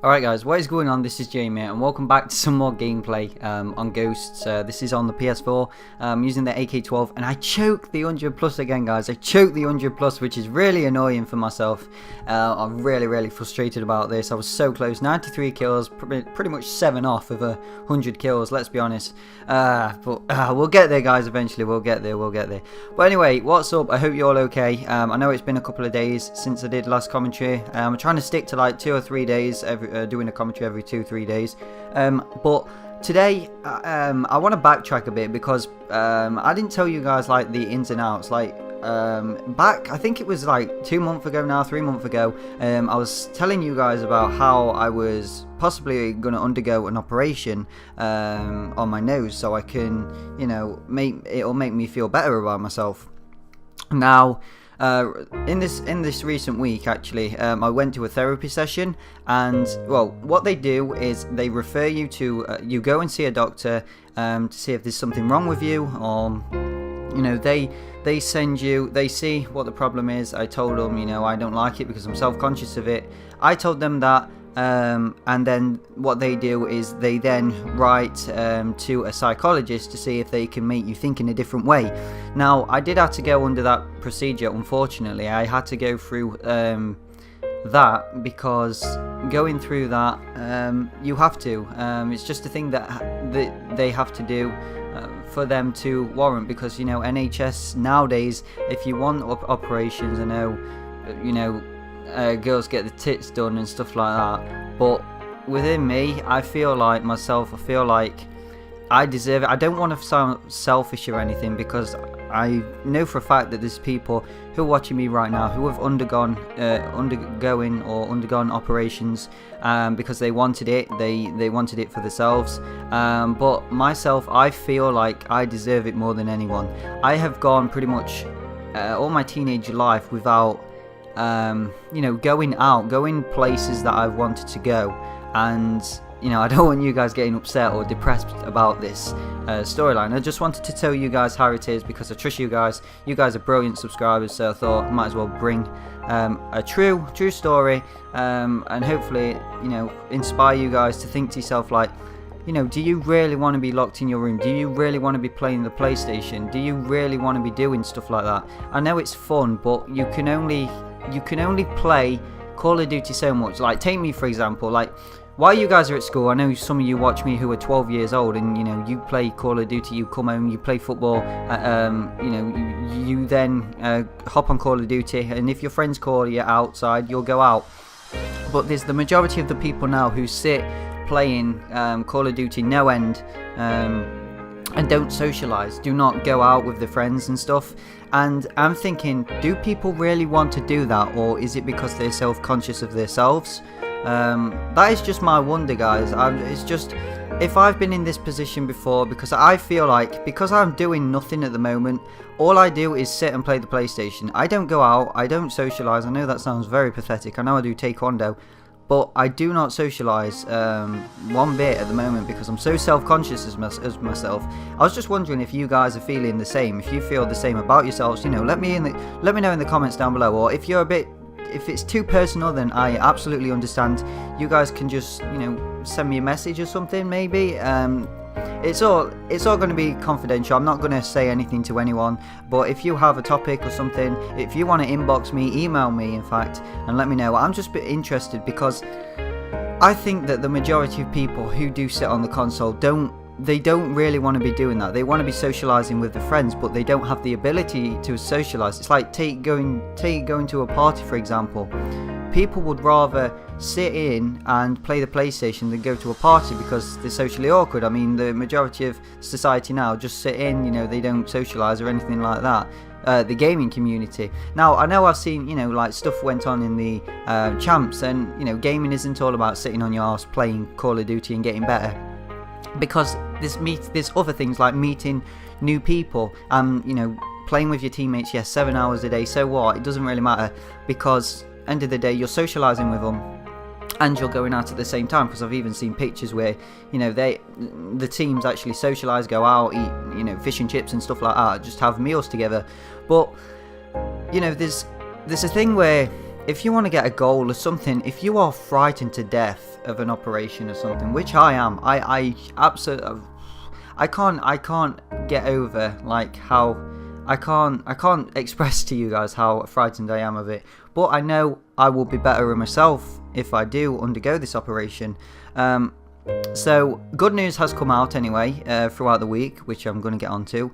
Alright guys, what is going on? This is iJamiee and welcome back to some more gameplay on Ghosts. This is on the PS4 using the AK-12, and I choked the 100 plus again, guys. I choked the 100 plus, which is really annoying for myself. I'm really frustrated about this. I was so close. 93 kills, pretty much 7 off of 100 kills, let's be honest. But we'll get there, guys, eventually. We'll get there. But anyway, what's up? I hope you're all okay. I know it's been a couple of days since I did last commentary. I'm trying to stick to like 2 or 3 days doing a commentary every 2-3 days, but today I want to backtrack a bit because I didn't tell you guys like the ins and outs. Like back, I think it was like 2 months ago now, 3 months ago, I was telling you guys about how I was possibly going to undergo an operation on my nose so I can, you know, it'll make me feel better about myself. Now in this recent week, actually, I went to a therapy session, and well, what they do is they refer you to you go and see a doctor to see if there's something wrong with you, or you know, they send you, they see what the problem is. I told them, you know, I don't like it because I'm self-conscious of it. I told them that. And then what they do is they then write to a psychologist to see if they can make you think in a different way. Now, I did have to go under that procedure, unfortunately. I had to go through that because going through that, you have to. It's just a thing that they have to do for them to warrant, because, you know, NHS nowadays, if you want operations, I know, you know, girls get the tits done and stuff like that, but within me, I feel like I deserve it. I don't want to sound selfish or anything, because I know for a fact that there's people who are watching me right now who have undergone operations because they wanted it. They wanted it for themselves. But myself, I feel like I deserve it more than anyone. I have gone pretty much all my teenage life without you know, going places that I've wanted to go, and you know, I don't want you guys getting upset or depressed about this storyline. I just wanted to tell you guys how it is, because I trust you guys. You guys are brilliant subscribers, so I thought I might as well bring a true story, and hopefully, you know, inspire you guys to think to yourself, like, you know, do you really want to be locked in your room? Do you really want to be playing the PlayStation? Do you really want to be doing stuff like that? I know it's fun, but you can only play Call of Duty so much. Like, take me for example, like, while you guys are at school, I know some of you watch me who are 12 years old, and you know, you play Call of Duty, you come home, you play football, you know, you then hop on Call of Duty, and if your friends call you outside, you'll go out. But there's the majority of the people now who sit playing Call of Duty no end, and don't socialise, do not go out with their friends and stuff. And I'm thinking, do people really want to do that, or is it because they're self-conscious of themselves? That is just my wonder, guys. It's just, if I've been in this position before, because I feel like, because I'm doing nothing at the moment, all I do is sit and play the PlayStation. I don't go out, I don't socialise. I know that sounds very pathetic. I know I do taekwondo, but I do not socialise one bit at the moment because I'm so self-conscious as myself. I was just wondering if you guys are feeling the same. If you feel the same about yourselves, you know, let me know in the comments down below. Or if it's too personal, then I absolutely understand. You guys can just, you know, send me a message or something, maybe. It's all going to be confidential. I'm not going to say anything to anyone, but if you have a topic or something, if you want to inbox me, email me, in fact, and let me know. I'm just a bit interested, because I think that the majority of people who do sit on the console don't really want to be doing that. They want to be socializing with their friends, but they don't have the ability to socialize. It's like going to a party, for example. People would rather sit in and play the PlayStation than go to a party because they're socially awkward. I mean, the majority of society now just sit in, you know, they don't socialise or anything like that. The gaming community. Now, I know I've seen, you know, like, stuff went on in the champs, and, you know, gaming isn't all about sitting on your arse playing Call of Duty and getting better. Because there's other things like meeting new people, you know, playing with your teammates. Yes, 7 hours a day, so what? It doesn't really matter, because end of the day, you're socialising with them and you're going out at the same time. Because I've even seen pictures where, you know, the teams actually socialise, go out, eat, you know, fish and chips and stuff like that, just have meals together. But, you know, there's a thing where if you want to get a goal or something, if you are frightened to death of an operation or something, which I am, I absolutely, I can't get over like how I can't express to you guys how frightened I am of it. But I know I will be better in myself if I do undergo this operation. So good news has come out anyway throughout the week, which I'm going to get onto.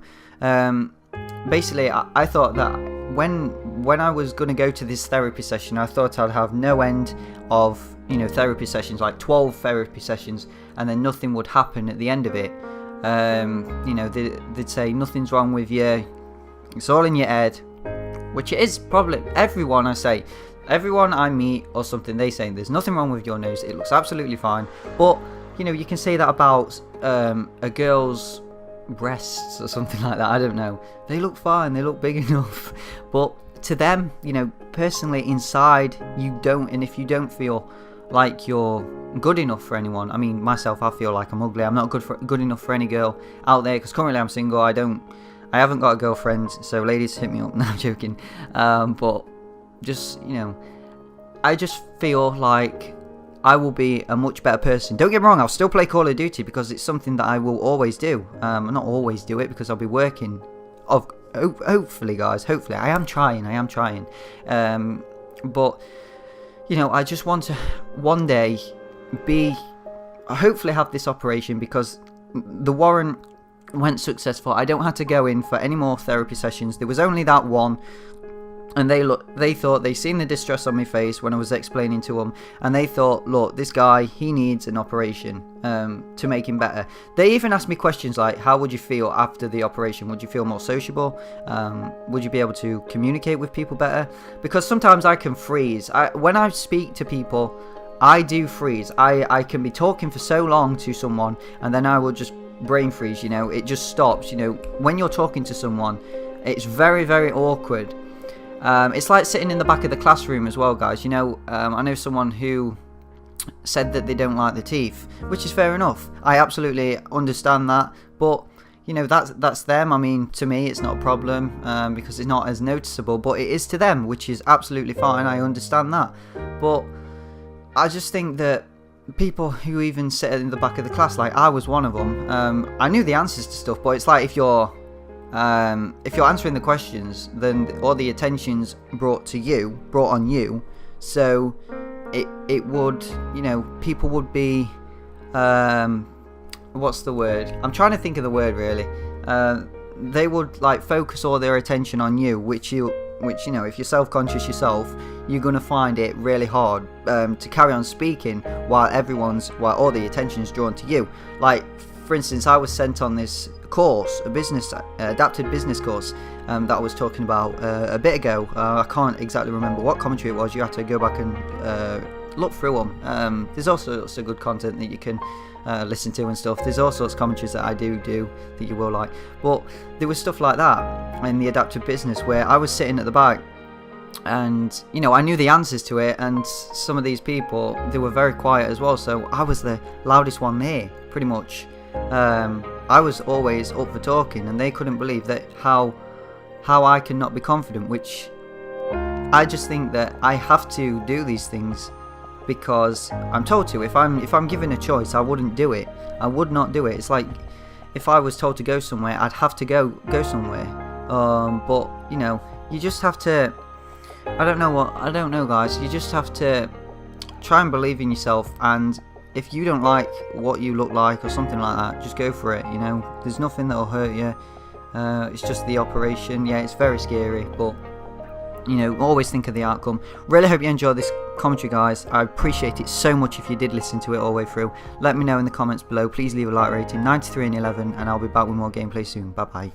Basically, I thought that when I was going to go to this therapy session, I thought I'd have no end of therapy sessions, like 12 therapy sessions, and then nothing would happen at the end of it. They'd say nothing's wrong with you, it's all in your head, which it is probably. Everyone I meet or something, they say there's nothing wrong with your nose, it looks absolutely fine. But you can say that about a girl's breasts or something like that, I don't know, they look fine, they look big enough. But to them, personally inside you don't. And if you don't feel like you're good enough for anyone, I mean myself, I feel like I'm ugly, I'm not good enough for any girl out there, because currently I'm single, I haven't got a girlfriend, so ladies hit me up. No, I'm joking. But just I just feel like I will be a much better person. Don't get me wrong, I'll still play Call of Duty because it's something that I will always do. Not always do it because I'll be working. Hopefully, guys. Hopefully, I am trying. But I just want to one day hopefully have this operation, because the warrant went successful. I don't have to go in for any more therapy sessions. There was only that one. And they thought they seen the distress on my face when I was explaining to them, and they thought, look, this guy, he needs an operation to make him better. They even asked me questions like, how would you feel after the operation? Would you feel more sociable? Would you be able to communicate with people better? Because sometimes I can freeze. When I speak to people, I do freeze. I can be talking for so long to someone, and then I will just brain freeze. It just stops. When you're talking to someone, it's very, very awkward. It's like sitting in the back of the classroom as well, guys. I know someone who said that they don't like the teeth, which is fair enough. I absolutely understand that, but that's them. I mean, to me, it's not a problem because it's not as noticeable, but it is to them, which is absolutely fine. I understand that, but I just think that people who even sit in the back of the class, like I was one of them, I knew the answers to stuff, but it's like if you're answering the questions, then all the attention's brought on you, so it would, people would be, what's the word? I'm trying to think of the word really. They would like focus all their attention on you, which if you're self-conscious yourself, you're gonna find it really hard to carry on speaking while all the attention's drawn to you. Like, for instance, I was sent on this course, adapted business course that I was talking about a bit ago. I can't exactly remember what commentary it was. You have to go back and look through them. There's also lots of good content that you can listen to and stuff. There's all sorts of commentaries that I do that you will like. But there was stuff like that in the adapted business where I was sitting at the back, and I knew the answers to it, and some of these people, they were very quiet as well, so I was the loudest one there pretty much. I was always up for talking, and they couldn't believe that how I cannot be confident, which I just think that I have to do these things because I'm told to. If I'm given a choice, I wouldn't do it. I would not do it. It's like if I was told to go somewhere, I'd have to go somewhere. But you just have to. I don't know, guys. You just have to try and believe in yourself, and if you don't like what you look like or something like that, just go for it. There's nothing that'll hurt you. It's just the operation. Yeah, it's very scary, but always think of the outcome. Really hope you enjoyed this commentary, guys. I appreciate it so much if you did listen to it all the way through. Let me know in the comments below. Please leave a like rating, 93 and 11, and I'll be back with more gameplay soon. Bye bye.